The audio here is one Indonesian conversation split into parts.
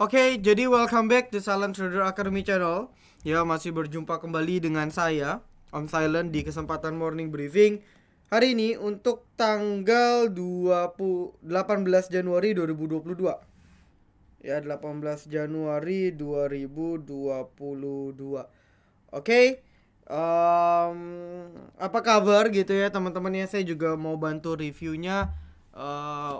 Oke, jadi welcome back to Silent Trader Academy Channel. Ya, masih berjumpa kembali dengan saya, Om Silent, di kesempatan morning briefing hari ini untuk tanggal 18 Januari 2022. Ya, 18 Januari 2022. Oke, apa kabar gitu ya teman-teman ya? Saya juga mau bantu reviewnya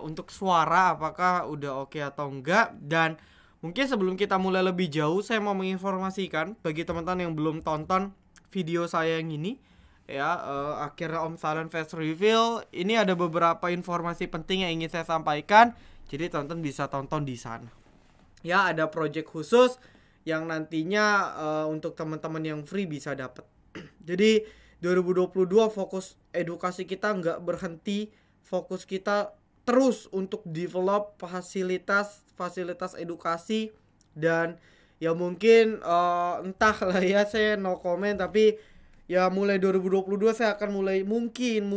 untuk suara apakah udah oke atau enggak. Dan mungkin sebelum kita mulai lebih jauh, saya mau menginformasikan bagi teman-teman yang belum tonton video saya yang ini ya, akhirnya Om Silent Fast Reveal ini ada beberapa informasi penting yang ingin saya sampaikan. Jadi teman-teman bisa tonton di sana. Ya, ada project khusus yang nantinya untuk teman-teman yang free bisa dapat. Jadi 2022 fokus edukasi kita nggak berhenti, fokus kita terus untuk develop fasilitas edukasi. Dan ya mungkin entah lah ya, saya no comment, tapi ya mulai 2022 saya akan mulai mungkin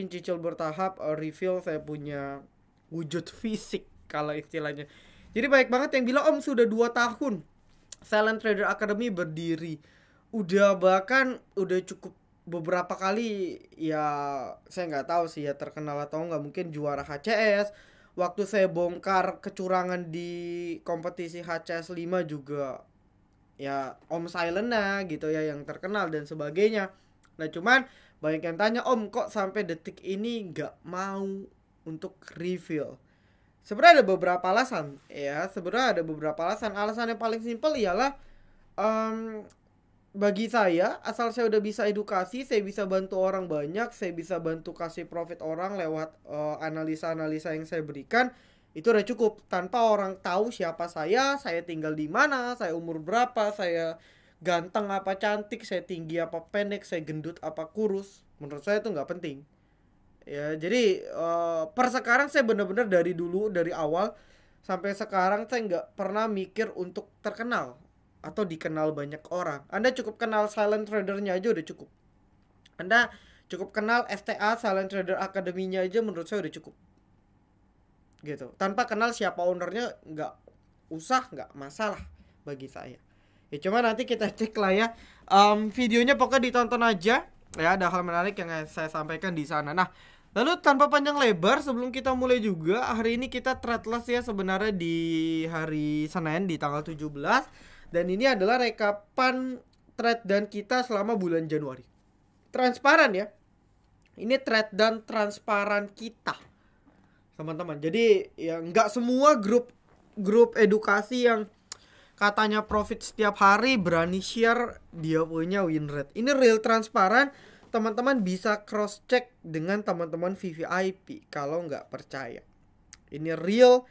cicil bertahap reveal saya punya wujud fisik kalau istilahnya. Jadi banyak banget yang bilang, Om sudah 2 tahun Silent Trader Academy berdiri. Bahkan udah cukup beberapa kali ya, saya nggak tahu sih ya terkenal atau nggak, mungkin juara HCS. Waktu saya bongkar kecurangan di kompetisi HCS 5 juga ya Om Silent gitu ya yang terkenal dan sebagainya. Nah cuman banyak yang tanya, Om kok sampai detik ini nggak mau untuk reveal. Sebenarnya ada beberapa alasan ya, alasan yang paling simpel ialah bagi saya, asal saya udah bisa edukasi, saya bisa bantu orang banyak, saya bisa bantu kasih profit orang lewat analisa-analisa yang saya berikan, itu udah cukup. Tanpa orang tahu siapa saya tinggal di mana, saya umur berapa, saya ganteng apa cantik, saya tinggi apa pendek, saya gendut apa kurus, menurut saya itu nggak penting. Ya, jadi per sekarang saya benar-benar dari awal sampai sekarang saya nggak pernah mikir untuk terkenal atau dikenal banyak orang. Anda cukup kenal Silent Trader-nya aja udah cukup. Anda cukup kenal STA Silent Trader Academy-nya aja menurut saya udah cukup. Gitu. Tanpa kenal siapa ownernya nggak masalah bagi saya. Ya cuma nanti kita cek lah ya. Videonya pokoknya ditonton aja. Ya, ada hal menarik yang saya sampaikan di sana. Nah, lalu tanpa panjang lebar, sebelum kita mulai juga, hari ini kita threadless ya sebenarnya di hari Senin di tanggal 17. Dan ini adalah rekapan thread dan kita selama bulan Januari. Transparan ya. Ini thread dan transparan kita, teman-teman. Jadi ya nggak semua grup edukasi yang katanya profit setiap hari berani share dia punya win rate. Ini real transparan. Teman-teman bisa cross check dengan teman-teman VVIP kalau nggak percaya. Ini real.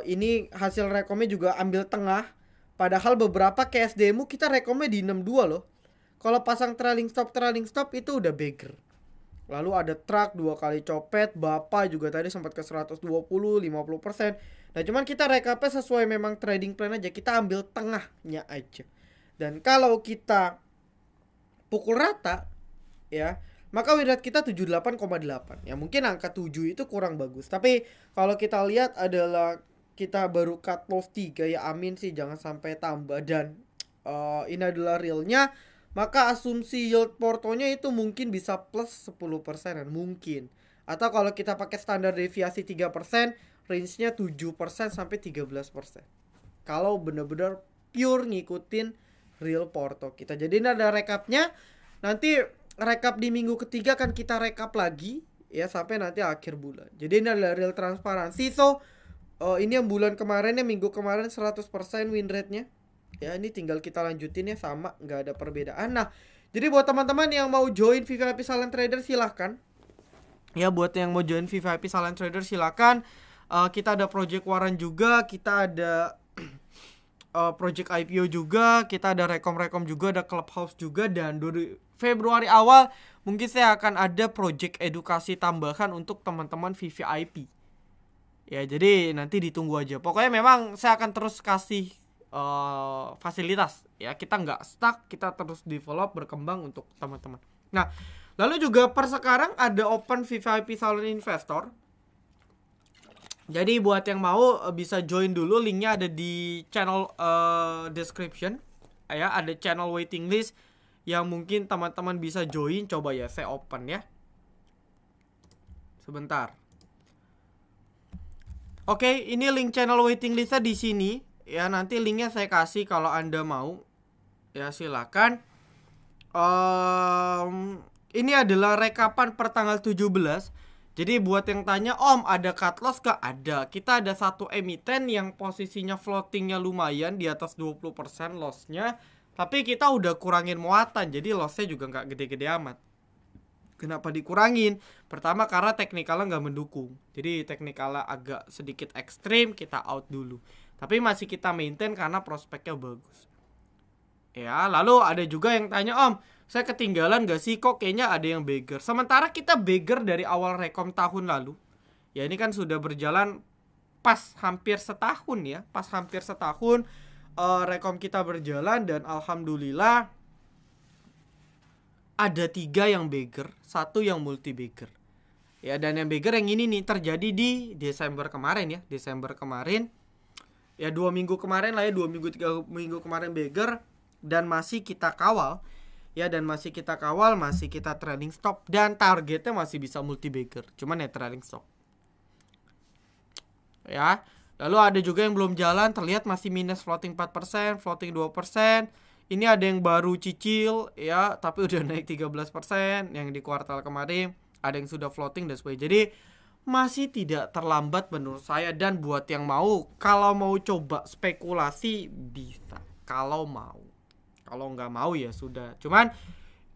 Ini hasil rekomnya juga ambil tengah. Padahal beberapa KSDMU kita rekomnya di 62 loh. Kalau pasang trailing stop itu udah beggar. Lalu ada truck 2 kali copet, Bapak juga tadi sempat ke 120, 50%. Nah cuman kita rekapnya sesuai memang trading plan aja, kita ambil tengahnya aja. Dan kalau kita pukul rata ya, maka win rate kita 78,8. Ya mungkin angka 7 itu kurang bagus. Tapi kalau kita lihat adalah kita baru cut loss 3 ya, amin sih jangan sampai tambah. Dan ini adalah realnya, maka asumsi yield portonya itu mungkin bisa plus 10% mungkin. Atau kalau kita pakai standar deviasi 3%, range-nya 7% sampai 13%. Kalau benar-benar pure ngikutin real porto kita. Jadi ini ada recapnya. Nanti recap di minggu ketiga kan kita recap lagi ya sampai nanti akhir bulan. Jadi ini adalah real transparansi. So ini yang bulan kemarin ya, minggu kemarin 100% win rate-nya. Ya ini tinggal kita lanjutin ya, sama, nggak ada perbedaan. Nah jadi buat teman-teman yang mau join VVIP Silent Trader silahkan. Ya buat yang mau join VVIP Silent Trader silahkan. Kita ada project waran juga, kita ada project IPO juga, kita ada rekom juga, ada clubhouse juga. Dan Februari awal mungkin saya akan ada project edukasi tambahan untuk teman-teman VVIP. Ya jadi nanti ditunggu aja. Pokoknya memang saya akan terus kasih fasilitas ya, kita nggak stuck, kita terus develop, berkembang untuk teman-teman. Nah lalu juga per sekarang ada open VVIP Silent Investor. Jadi buat yang mau bisa join dulu, linknya ada di channel description. Ya, ada channel waiting list yang mungkin teman-teman bisa join. Coba ya, saya open ya. Sebentar. Oke, ini link channel waiting listnya di sini. Ya, nanti linknya saya kasih kalau Anda mau. Ya, silakan. Ini adalah rekapan per tanggal 17. Jadi buat yang tanya, Om ada cut loss gak? Ada. Kita ada satu emiten yang posisinya floatingnya lumayan di atas 20% lossnya. Tapi kita udah kurangin muatan, jadi lossnya juga gak gede-gede amat. Kenapa dikurangin? Pertama karena teknikalnya nggak mendukung. Jadi teknikalnya agak sedikit ekstrim, kita out dulu. Tapi masih kita maintain karena prospeknya bagus. Ya, lalu ada juga yang tanya, Om, saya ketinggalan gak sih? Kok kayaknya ada yang beggar? Sementara kita beggar dari awal rekom tahun lalu. Ya, ini kan sudah berjalan pas hampir setahun ya. Pas hampir setahun rekom kita berjalan dan alhamdulillah ada 3 yang beggar, 1 yang multi beggar. Ya, dan yang beggar yang ini nih terjadi di Desember kemarin ya. Desember kemarin. Ya 2 minggu kemarin lah ya, 2 minggu 3 minggu kemarin beggar. Dan masih kita kawal. Ya, dan masih kita kawal, masih kita trailing stop. Dan targetnya masih bisa multi beggar, cuman ya trailing stop. Ya, lalu ada juga yang belum jalan, terlihat masih minus floating 4%, floating 2%. Ini ada yang baru cicil ya, tapi udah naik 13% yang di kuartal kemarin. Ada yang sudah floating dan sebagainya. Jadi masih tidak terlambat menurut saya. Dan buat yang mau, kalau mau coba spekulasi bisa, kalau mau. Kalau nggak mau ya sudah. Cuman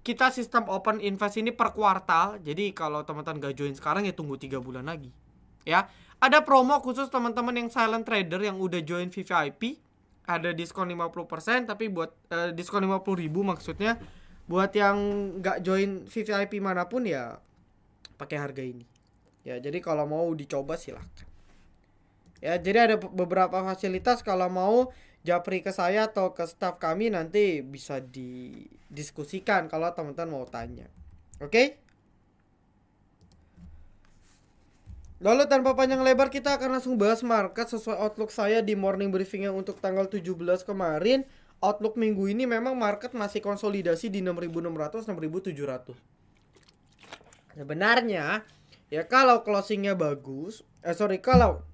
kita sistem open invest ini per kuartal. Jadi kalau teman-teman nggak join sekarang ya tunggu 3 bulan lagi. Ya, ada promo khusus teman-teman yang silent trader yang udah join VVIP. Ada diskon 50%, tapi buat diskon 50.000 maksudnya. Buat yang nggak join VVIP manapun ya pakai harga ini. Ya, jadi kalau mau dicoba silahkan. Ya, jadi ada beberapa fasilitas kalau mau japri ke saya atau ke staff kami nanti bisa didiskusikan kalau teman-teman mau tanya. Oke? Lalu tanpa panjang lebar kita akan langsung bahas market sesuai outlook saya di morning briefing yang untuk tanggal 17 kemarin. Outlook minggu ini memang market masih konsolidasi di 6.600 6.700. Sebenarnya ya kalau closingnya bagus, kalau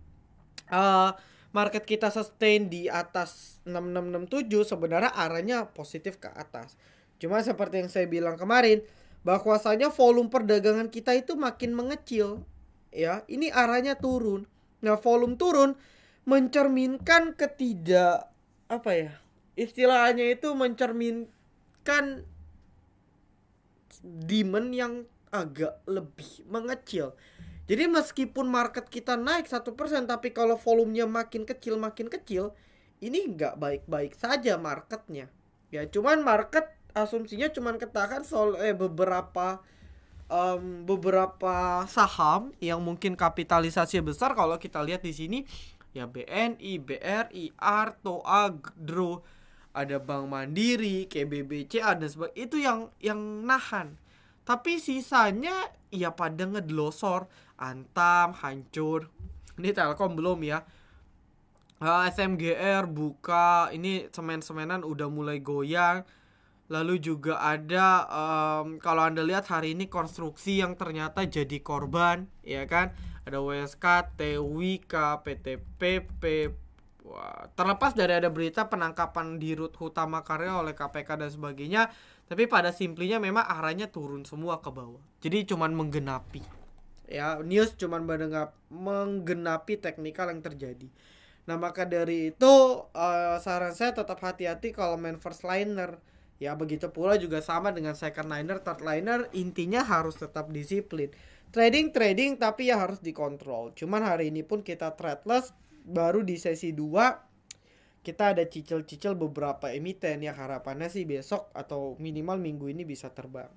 market kita sustain di atas 6667 sebenarnya arahnya positif ke atas. Cuma seperti yang saya bilang kemarin, bahwasanya volume perdagangan kita itu makin mengecil. Ya, ini arahnya turun. Nah, volume turun mencerminkan istilahnya itu mencerminkan demand yang agak lebih mengecil. Jadi meskipun market kita naik 1%, tapi kalau volumenya makin kecil, ini nggak baik-baik saja marketnya. Ya, cuman market asumsinya cuman katakan beberapa saham yang mungkin kapitalisasi besar. Kalau kita lihat di sini ya BNI, BRI, Arto, Agro, ada Bank Mandiri, KBBC, ada itu yang nahan. Tapi sisanya ya pada ngedelosor, Antam hancur. Ini Telkom belum ya. SMGR buka, ini semen-semenan udah mulai goyang. Lalu juga ada kalau Anda lihat hari ini konstruksi yang ternyata jadi korban, ya kan? Ada WSK, TWK, PTPP. Wah, terlepas dari ada berita penangkapan di Rut Hutama Karya oleh KPK dan sebagainya, tapi pada simplinya memang arahnya turun semua ke bawah. Jadi cuman menggenapi. Ya, news cuman menggenapi teknikal yang terjadi. Nah, maka dari itu saran saya tetap hati-hati kalau main first liner. Ya, begitu pula juga sama dengan second liner, third liner, intinya harus tetap disiplin. Trading tapi ya harus dikontrol. Cuman hari ini pun kita tradeless, baru di sesi 2 kita ada cicil-cicil beberapa emiten yang harapannya sih besok atau minimal minggu ini bisa terbang.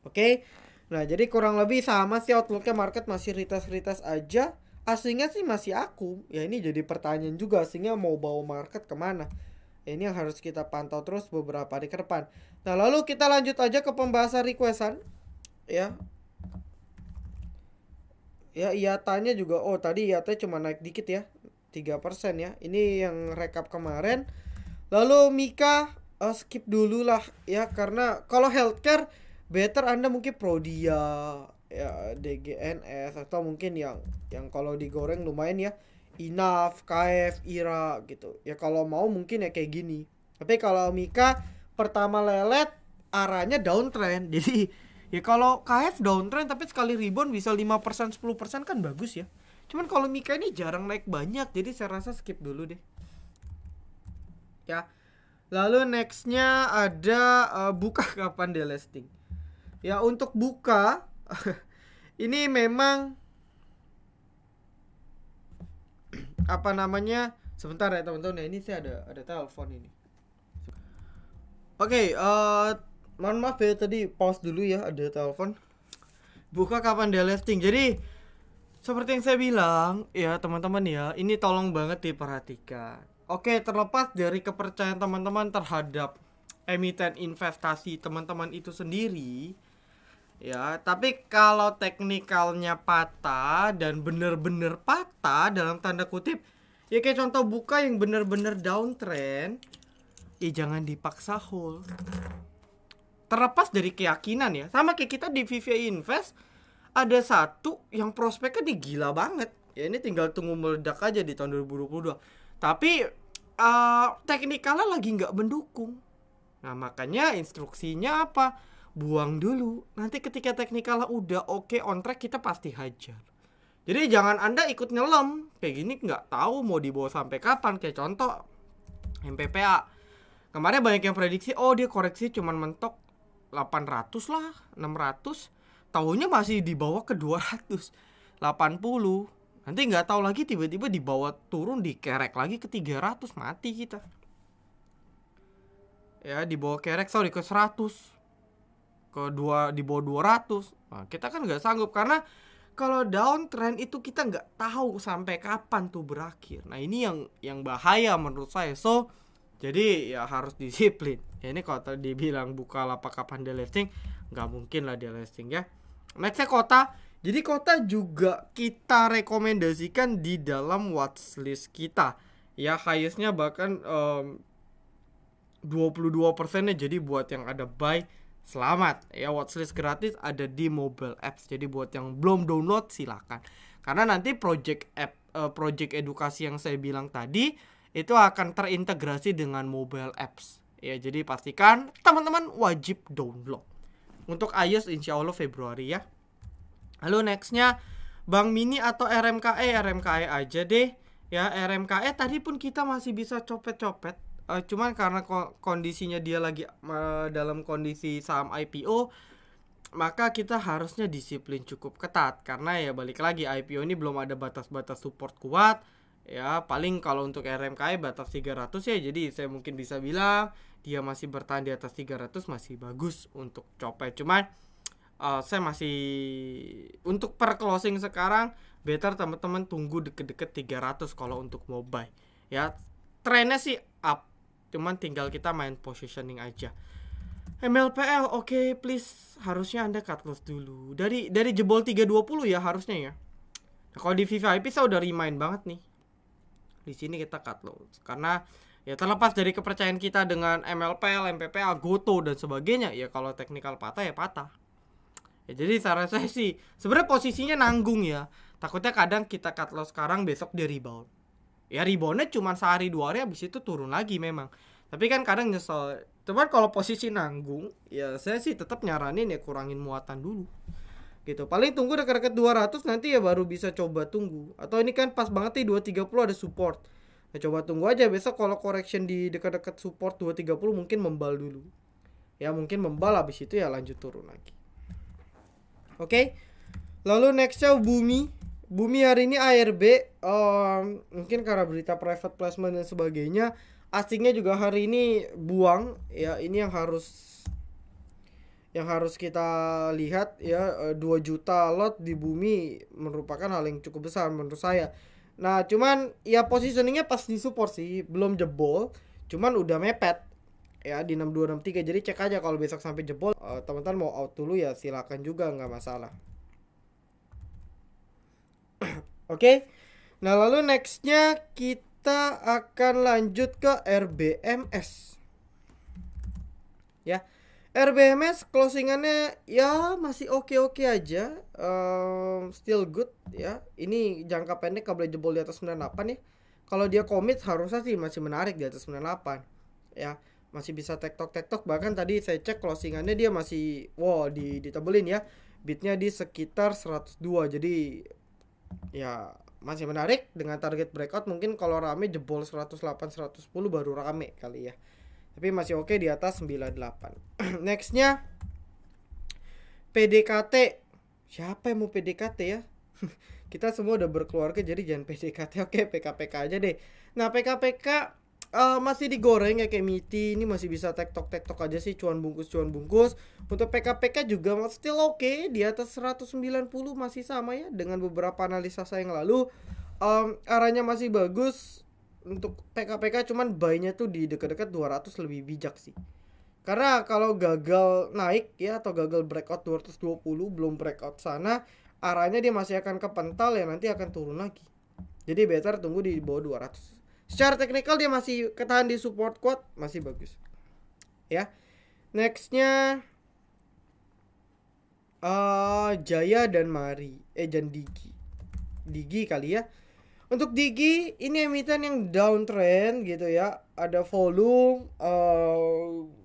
Oke. Nah, jadi kurang lebih sama sih outlooknya, market masih retest aja. Aslinya sih masih akum. Ya, ini jadi pertanyaan juga, aslinya mau bawa market kemana? Ini yang harus kita pantau terus beberapa hari ke depan. Nah, lalu kita lanjut aja ke pembahasan requestan. Ya. Ya IATA-nya juga, oh tadi IATA cuma naik dikit ya, 3% ya. Ini yang rekap kemarin. Lalu Mika, skip dulu lah ya, karena kalau healthcare better Anda mungkin Prodia ya, DGNS, atau mungkin yang kalau digoreng lumayan ya, Inaf, KF, IRA gitu. Ya kalau mau mungkin ya kayak gini. Tapi kalau Mika pertama lelet arahnya downtrend. Jadi ya kalau KF downtrend tapi sekali rebound bisa 5% 10% kan bagus ya. Cuman kalau Mika ini jarang naik banyak, jadi saya rasa skip dulu deh. Ya. Lalu nextnya ada buka kapan delisting. Ya untuk buka ini memang apa namanya, sebentar ya teman-teman ya, ini saya ada telepon ini. Oke, mohon maaf ya tadi pause dulu ya, ada telepon. Buka kapan delisting. Jadi seperti yang saya bilang ya teman-teman ya, ini tolong banget diperhatikan. Oke, terlepas dari kepercayaan teman-teman terhadap emiten investasi teman-teman itu sendiri ya, tapi kalau teknikalnya patah dan bener-bener patah dalam tanda kutip, ya kayak contoh buka yang bener-bener downtrend, ya jangan dipaksa hold. Terlepas dari keyakinan ya, sama kayak kita di VVA Invest, ada satu yang prospeknya gila banget ya, ini tinggal tunggu meledak aja di tahun 2022. Tapi teknikalnya lagi nggak mendukung. Nah makanya instruksinya apa? Buang dulu. Nanti ketika teknikalnya udah oke, on track, kita pasti hajar. Jadi jangan Anda ikut nyelam kayak gini, nggak tahu mau dibawa sampai kapan. Kayak contoh MPPA kemarin banyak yang prediksi, oh dia koreksi cuman mentok 800 lah, 600, tahunya masih di bawah ke 280. Nanti nggak tahu lagi tiba-tiba dibawa turun, dikerek lagi ke 300, mati kita. Ya dibawa kerek, sorry, ke 100, di bawah 200. Nah, kita kan nggak sanggup, karena kalau downtrend itu kita nggak tahu sampai kapan tuh berakhir. Nah ini yang bahaya menurut saya. So jadi ya harus disiplin. Ya ini kalau tadi dibilang buka lapak kapan delisting, nggak mungkin lah delisting ya. Nextnya Kota. Jadi Kota juga kita rekomendasikan di dalam watchlist kita. Ya highestnya bahkan 22%-nya. Jadi buat yang ada buy, selamat ya, watchlist gratis ada di mobile apps. Jadi buat yang belum download silakan. Karena nanti project edukasi yang saya bilang tadi itu akan terintegrasi dengan mobile apps. Ya jadi pastikan teman-teman wajib download. Untuk iOS insya Allah Februari ya. Lalu nextnya Bank Mini atau RMKE. RMKE aja deh ya. RMKE tadi pun kita masih bisa copet-copet. Cuman karena kondisinya dia lagi dalam kondisi saham IPO, maka kita harusnya disiplin cukup ketat. Karena ya balik lagi, IPO ini belum ada batas-batas support kuat. Ya paling kalau untuk RMKI batas 300 ya. Jadi saya mungkin bisa bilang dia masih bertahan di atas 300 masih bagus untuk copet. Cuman saya masih untuk per closing sekarang better teman-teman tunggu deket-deket 300 kalau untuk mau buy. Ya trennya sih up, cuman tinggal kita main positioning aja. MLPL oke, please harusnya Anda cut loss dulu. Dari jebol 320 ya harusnya ya. Nah, kalau di VVIP saya udah remind banget nih. Di sini kita cut loss karena ya terlepas dari kepercayaan kita dengan MLPL, MPPA, Goto dan sebagainya, ya kalau teknikal patah ya patah. Ya jadi saran saya sih sebenarnya posisinya nanggung ya. Takutnya kadang kita cut loss sekarang, besok dia rebound. Ya reboundnya cuma sehari 2 hari, habis itu turun lagi memang. Tapi kan kadang nyesel. Cuman kalau posisi nanggung, ya saya sih tetap nyaranin ya kurangin muatan dulu. Gitu. Paling tunggu dekat-dekat 200 nanti ya baru bisa coba tunggu. Atau ini kan pas banget nih 230 ada support. Nah, coba tunggu aja besok kalau correction di dekat-dekat support 230 mungkin membal dulu. Ya mungkin membal, habis itu ya lanjut turun lagi. Oke. Lalu nextnya Bumi. Bumi hari ini ARB, mungkin karena berita private placement dan sebagainya, asingnya juga hari ini buang ya. Ini yang harus kita lihat ya. 2 juta lot di Bumi merupakan hal yang cukup besar menurut saya. Nah cuman ya positioningnya pas di support sih, belum jebol, cuman udah mepet ya di 6263. Jadi cek aja kalau besok sampai jebol, teman-teman mau out dulu ya silakan juga, nggak masalah. Oke. Nah, lalu nextnya kita akan lanjut ke RBMS. Ya, RBMS closingannya ya masih oke-oke aja, still good ya. Ini jangka pendek kalau boleh jebol di atas 98 ya. Kalau dia komit harusnya sih masih menarik di atas 98 ya. Masih bisa tektok-tektok, bahkan tadi saya cek closingannya dia masih ditebelin ya. Bitnya di sekitar 102, jadi ya masih menarik dengan target breakout. Mungkin kalau rame jebol 108 110 baru rame kali ya. Tapi masih oke di atas 98. Nextnya PDKT. Siapa yang mau PDKT ya? Kita semua udah berkeluarga jadi jangan PDKT. Oke, PKPK aja deh. Nah, PKPK masih digoreng ya kayak Miti. Ini masih bisa tektok-tektok aja sih, cuan bungkus. Untuk PKPK juga still oke di atas 190 masih sama ya dengan beberapa analisa saya yang lalu. Arahnya masih bagus untuk PKPK, cuman buy-nya tuh di dekat-dekat 200 lebih bijak sih. Karena kalau gagal naik ya atau gagal breakout 220 belum breakout sana, arahnya dia masih akan kepental ya, nanti akan turun lagi. Jadi better tunggu di bawah 200. Secara teknikal dia masih ketahan di support kuat, masih bagus. Ya. Nextnya Jaya dan Mari, dan Digi kali ya. Untuk Digi ini emiten yang downtrend gitu ya. Ada volume,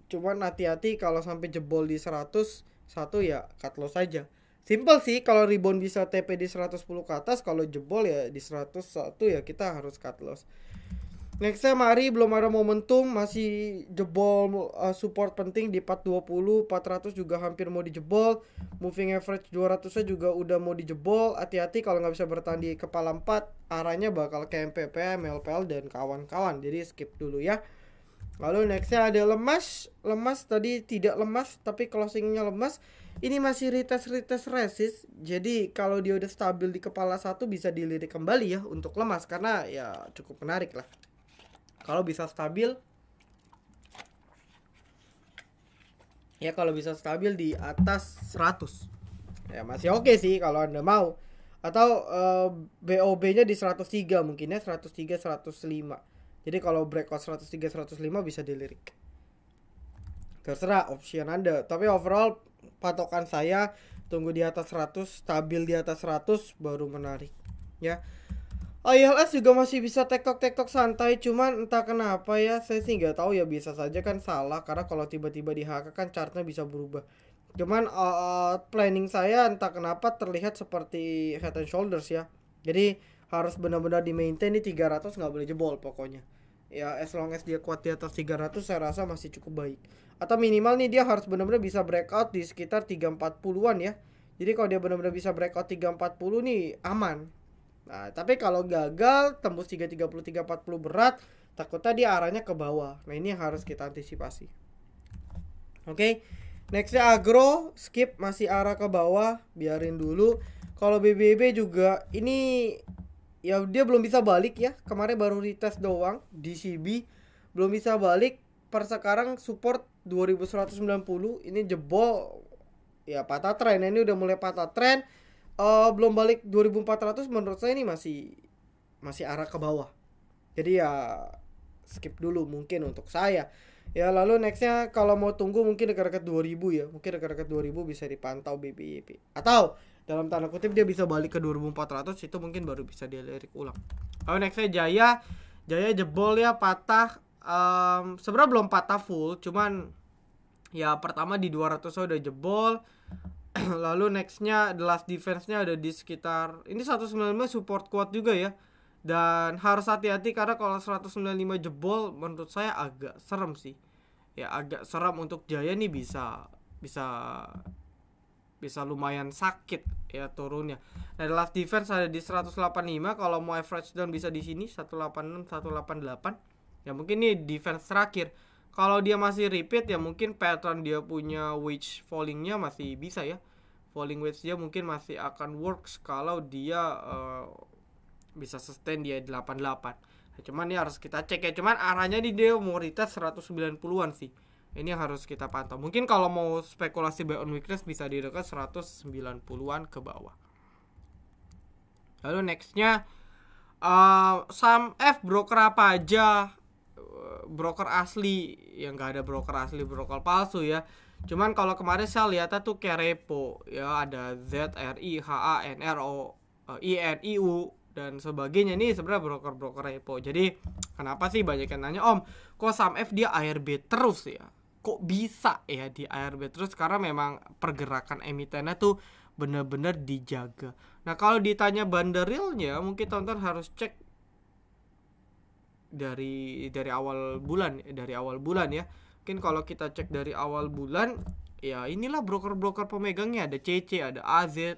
cuman hati-hati kalau sampai jebol di 101 ya cut loss saja. Simple sih, kalau rebound bisa TP di 110 ke atas, kalau jebol ya di 101 ya kita harus cut loss. Nextnya Mari belum ada momentum, masih jebol support penting di 420, 400 juga hampir mau dijebol. Moving average 200-nya juga udah mau dijebol. Hati-hati kalau nggak bisa bertahan di kepala 4, arahnya bakal ke MPP, MLPL dan kawan-kawan. Jadi skip dulu ya. Lalu nextnya ada lemas tadi tidak lemas tapi closingnya lemas. Ini masih retest resist. Jadi kalau dia udah stabil di kepala 1 bisa dilirik kembali ya untuk lemas, karena ya cukup menarik lah. Kalau bisa stabil ya, kalau bisa stabil di atas 100 ya masih oke sih kalau Anda mau. Atau BOB-nya di 103 mungkin ya, 103 105. Jadi kalau breakout 103 105 bisa dilirik. Terserah option Anda. Tapi overall patokan saya tunggu di atas 100, stabil di atas 100 baru menarik ya. ILS juga masih bisa tektok-tektok santai, cuman entah kenapa ya, saya sih nggak tahu ya, bisa saja kan salah karena kalau tiba-tiba di HK kan chartnya bisa berubah. Cuman planning saya entah kenapa terlihat seperti head and shoulders ya. Jadi harus benar-benar di maintain di 300, nggak boleh jebol pokoknya. Ya as long as dia kuat di atas 300 saya rasa masih cukup baik. Atau minimal nih dia harus benar-benar bisa breakout di sekitar 340-an ya. Jadi kalau dia benar-benar bisa breakout 340 nih aman. Nah, tapi kalau gagal tembus 330 340 berat, takutnya dia arahnya ke bawah. Nah, ini yang harus kita antisipasi. Oke. Nextnya agro, skip, masih arah ke bawah, biarin dulu. Kalau BBB juga ini ya dia belum bisa balik ya. Kemarin baru retest doang di CB, belum bisa balik. Per sekarang support 2190, ini jebol ya, patah tren. Ini udah mulai patah tren. Belum balik 2400, menurut saya ini masih arah ke bawah. Jadi ya skip dulu mungkin untuk saya. Ya lalu nextnya kalau mau tunggu mungkin dekat-dekat 2000 ya. Mungkin dekat-dekat 2000 bisa dipantau BBYP. Atau dalam tanda kutip dia bisa balik ke 2400, itu mungkin baru bisa dilirik ulang. Lalu nextnya Jaya jebol ya, patah. Sebenarnya belum patah full, cuman ya pertama di 200 udah jebol. Lalu nextnya the last defense-nya ada di sekitar ini 195, support kuat juga ya. Dan harus hati-hati karena kalau 195 jebol menurut saya agak serem sih. Ya agak serem untuk Jaya nih, bisa lumayan sakit ya turunnya. Nah, the last defense ada di 185, kalau mau average down bisa di sini 186 188. Ya mungkin nih defense terakhir. Kalau dia masih repeat ya mungkin pattern dia punya wedge fallingnya masih bisa ya. Falling wedge dia mungkin masih akan works kalau dia bisa sustain dia 88. Nah, cuman ini harus kita cek ya. Cuman arahnya di dia mau retest 190-an sih. Ini harus kita pantau. Mungkin kalau mau spekulasi buy on weakness bisa di dekat 190-an ke bawah. Lalu nextnya saham F broker apa aja? Broker asli, yang nggak ada broker asli, broker palsu ya. Cuman kalau kemarin saya lihatnya tuh kayak repo ya, ada ZRIHANRO dan sebagainya. Ini sebenarnya broker repo. Jadi kenapa sih banyak yang nanya, Om, kok saham F dia ARB terus ya? Kok bisa ya di ARB terus? Karena memang pergerakan emitennya tuh bener-bener dijaga. Nah kalau ditanya banderilnya, mungkin tonton harus cek dari awal bulan ya. Mungkin kalau kita cek dari awal bulan, ya inilah broker-broker pemegangnya, ada CC, ada AZ.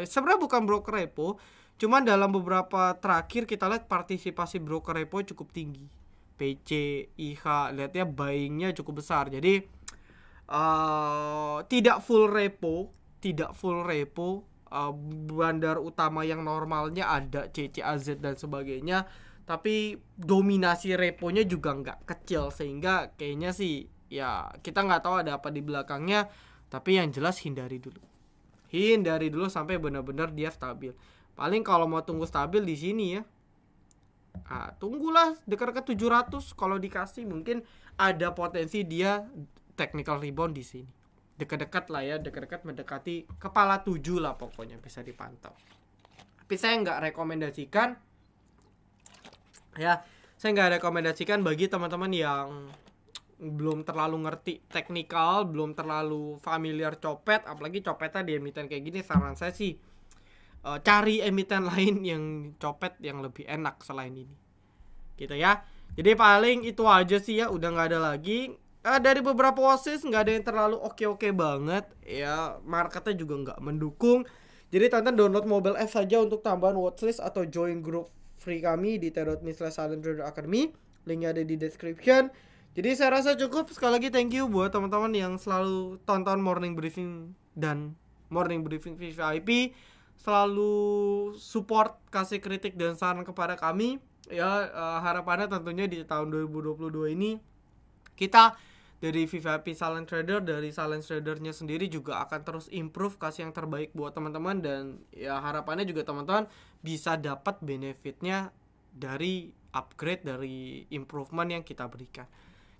Sebenarnya bukan broker repo, cuman dalam beberapa terakhir kita lihat partisipasi broker repo cukup tinggi. PC, IH, lihatnya buyingnya cukup besar. Jadi tidak full repo. Bandar utama yang normalnya ada CC, AZ dan sebagainya, tapi dominasi reponya juga nggak kecil, sehingga kayaknya sih ya kita nggak tahu ada apa di belakangnya. Tapi yang jelas hindari dulu sampai benar-benar dia stabil. Paling kalau mau tunggu stabil di sini ya, tunggulah dekat-dekat 700. Kalau dikasih mungkin ada potensi dia technical rebound di sini, dekat-dekat lah ya, dekat-dekat mendekati kepala 7 lah, pokoknya bisa dipantau. Tapi saya nggak rekomendasikan ya, bagi teman-teman yang belum terlalu ngerti teknikal, belum terlalu familiar copet, apalagi copetnya di emiten kayak gini. Saran saya sih cari emiten lain yang copet yang lebih enak selain ini, gitu ya. Jadi paling itu aja sih ya, udah nggak ada lagi. Dari beberapa wasis nggak ada yang terlalu oke banget ya, marketnya juga nggak mendukung. Jadi tonton download mobile app saja untuk tambahan watchlist atau join grup free kami di t.me/silenttraderacademy. Linknya ada di description. Jadi saya rasa cukup. Sekali lagi thank you buat teman-teman yang selalu tonton morning briefing dan morning briefing VIP, selalu support, kasih kritik dan saran kepada kami ya. Harapannya tentunya di tahun 2022 ini kita dari VIP Silent Trader, dari Silent Tradernya sendiri juga akan terus improve, kasih yang terbaik buat teman-teman. Dan ya harapannya juga teman-teman bisa dapat benefitnya dari upgrade, dari improvement yang kita berikan,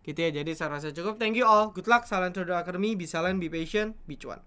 gitu ya. Jadi saya rasa cukup. Thank you all, good luck Silent Trader Academy. Be silent, be patient, be cuan.